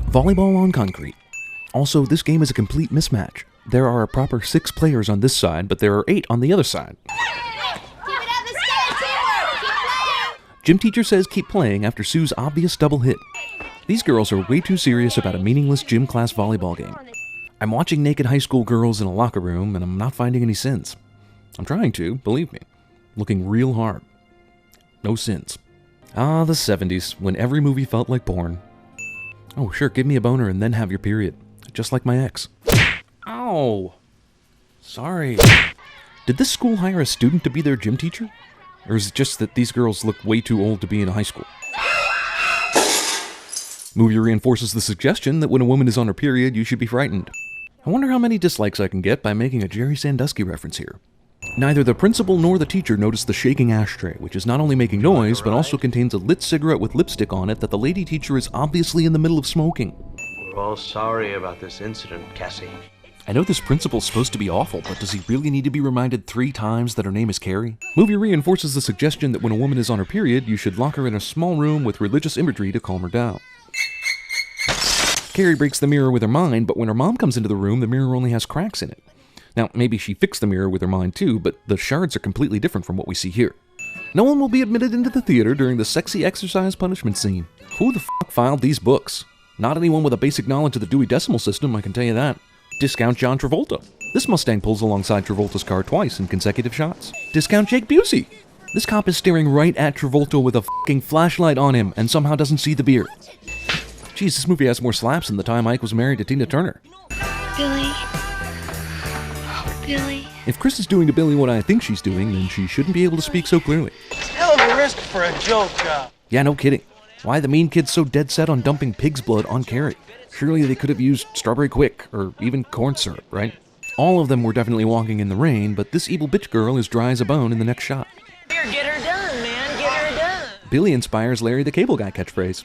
Volleyball on concrete. Also, this game is a complete mismatch. There are a proper 6 players on this side, but there are 8 on the other side. Gym teacher says keep playing after Sue's obvious double hit. These girls are way too serious about a meaningless gym class volleyball game. I'm watching naked high school girls in a locker room, and I'm not finding any sins. I'm trying to, believe me. Looking real hard. No sins. Ah, the 70s, when every movie felt like porn. Oh, sure, give me a boner and then have your period. Just like my ex. Ow! Sorry. Did this school hire a student to be their gym teacher? Or is it just that these girls look way too old to be in high school? Movie reinforces the suggestion that when a woman is on her period, you should be frightened. I wonder how many dislikes I can get by making a Jerry Sandusky reference here. Neither the principal nor the teacher notice the shaking ashtray, which is not only making noise, but also contains a lit cigarette with lipstick on it that the lady teacher is obviously in the middle of smoking. We're all sorry about this incident, Cassie. I know this principal's supposed to be awful, but does he really need to be reminded 3 times that her name is Carrie? Movie reinforces the suggestion that when a woman is on her period, you should lock her in a small room with religious imagery to calm her down. Carrie breaks the mirror with her mind, but when her mom comes into the room, the mirror only has cracks in it. Now, maybe she fixed the mirror with her mind too, but the shards are completely different from what we see here. No one will be admitted into the theater during the sexy exercise punishment scene. Who the f*** filed these books? Not anyone with a basic knowledge of the Dewey Decimal System, I can tell you that. Discount John Travolta. This Mustang pulls alongside Travolta's car twice in consecutive shots. Discount Jake Busey. This cop is staring right at Travolta with a f***ing flashlight on him and somehow doesn't see the beard. Jeez, this movie has more slaps than the time Ike was married to Tina Turner. Billy. Billy. If Chris is doing to Billy what I think she's doing, then she shouldn't be able to speak so clearly. It's hell of a risk for a joke. Yeah, no kidding. Why are the mean kids so dead set on dumping pig's blood on Carrie? Surely they could have used Strawberry Quick, or even corn syrup, right? All of them were definitely walking in the rain, but this evil bitch girl is dry as a bone in the next shot. Here, get her done, man, get her done. Billy inspires Larry the Cable Guy catchphrase.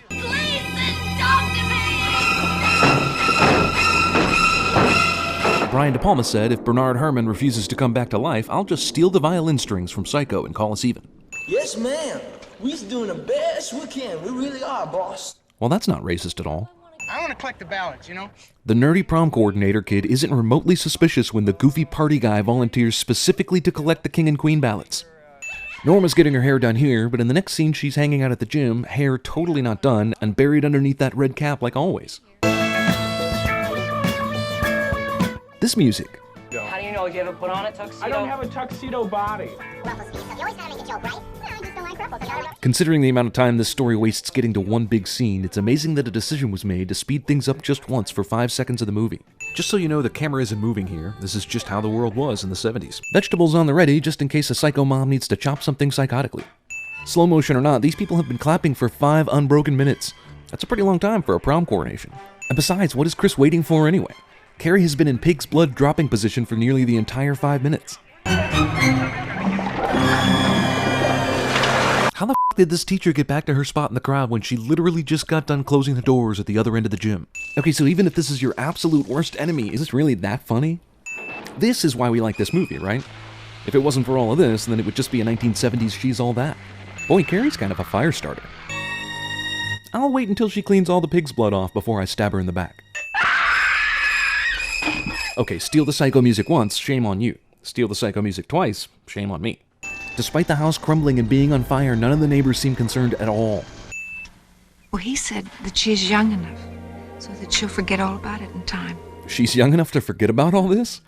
Brian de Palma said, if Bernard Herrmann refuses to come back to life, I'll just steal the violin strings from Psycho and call us even. Yes, ma'am. We's doing the best we can. We really are, boss. Well, that's not racist at all. I want to collect the ballots, you know? The nerdy prom coordinator kid isn't remotely suspicious when the goofy party guy volunteers specifically to collect the king and queen ballots. Norma's getting her hair done here, but in the next scene she's hanging out at the gym, hair totally not done, and buried underneath that red cap like always. This music. How do you know? Do you have a put on a tuxedo? I don't have a tuxedo body. Considering the amount of time this story wastes getting to one big scene, it's amazing that a decision was made to speed things up just once for 5 seconds of the movie. Just so you know, the camera isn't moving here. This is just how the world was in the 70s. Vegetables on the ready, just in case a psycho mom needs to chop something psychotically. Slow motion or not, these people have been clapping for 5 unbroken minutes. That's a pretty long time for a prom coronation. And besides, what is Chris waiting for anyway? Carrie has been in pig's blood dropping position for nearly the entire 5 minutes. How the f*** did this teacher get back to her spot in the crowd when she literally just got done closing the doors at the other end of the gym? Okay, so even if this is your absolute worst enemy, is this really that funny? This is why we like this movie, right? If it wasn't for all of this, then it would just be a 1970s She's All That. Boy, Carrie's kind of a fire starter. I'll wait until she cleans all the pig's blood off before I stab her in the back. Okay, steal the psycho music once, shame on you. Steal the psycho music twice, shame on me. Despite the house crumbling and being on fire, none of the neighbors seem concerned at all. Well, he said that she's young enough so that she'll forget all about it in time. She's young enough to forget about all this?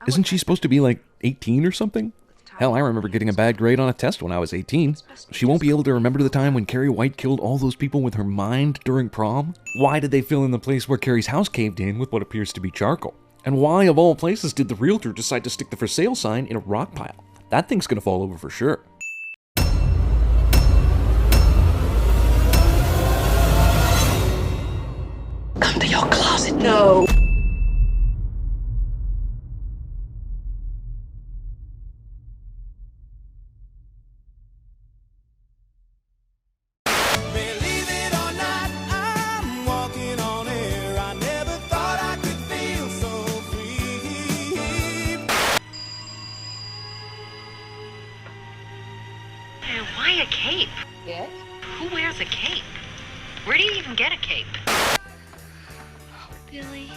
Isn't she supposed to be like 18 or something? Hell, I remember getting a bad grade on a test when I was 18. She won't be able to remember the time when Carrie White killed all those people with her mind during prom? Why did they fill in the place where Carrie's house caved in with what appears to be charcoal? And why, of all places, did the realtor decide to stick the for sale sign in a rock pile? That thing's gonna fall over for sure. Come to your closet. No. Why a cape? Yes? Who wears a cape? Where do you even get a cape? Billy.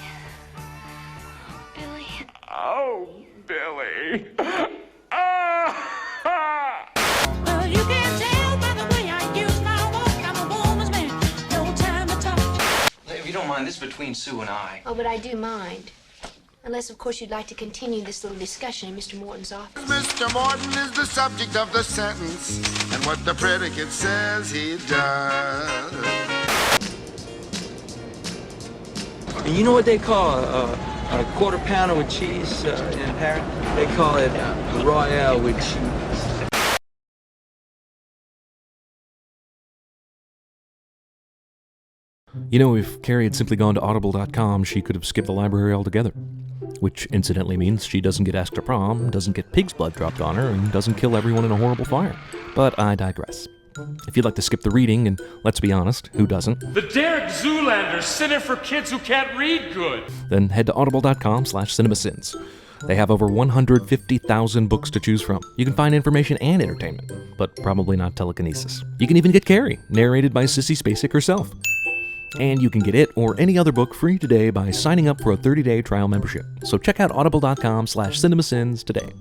Billy. Oh, Billy. Well, you can tell by the way I use my walk. I'm a woman's man. No time to talk. If you don't mind, this is between Sue and I. Oh, but I do mind. Unless, of course, you'd like to continue this little discussion in Mr. Morton's office. Mr. Morton is the subject of the sentence, and what the predicate says he does. And you know what they call a quarter pounder with cheese in Paris? They call it Royale with cheese. You know, if Carrie had simply gone to audible.com, she could have skipped the library altogether. Which incidentally means she doesn't get asked to prom, doesn't get pig's blood dropped on her, and doesn't kill everyone in a horrible fire. But I digress. If you'd like to skip the reading, and let's be honest, who doesn't? The Derek Zoolander Center for Kids Who Can't Read Good. Then head to audible.com/CinemaSins. They have over 150,000 books to choose from. You can find information and entertainment, but probably not telekinesis. You can even get Carrie, narrated by Sissy Spacek herself. And you can get it or any other book free today by signing up for a 30-day trial membership. So check out audible.com/CinemaSins today.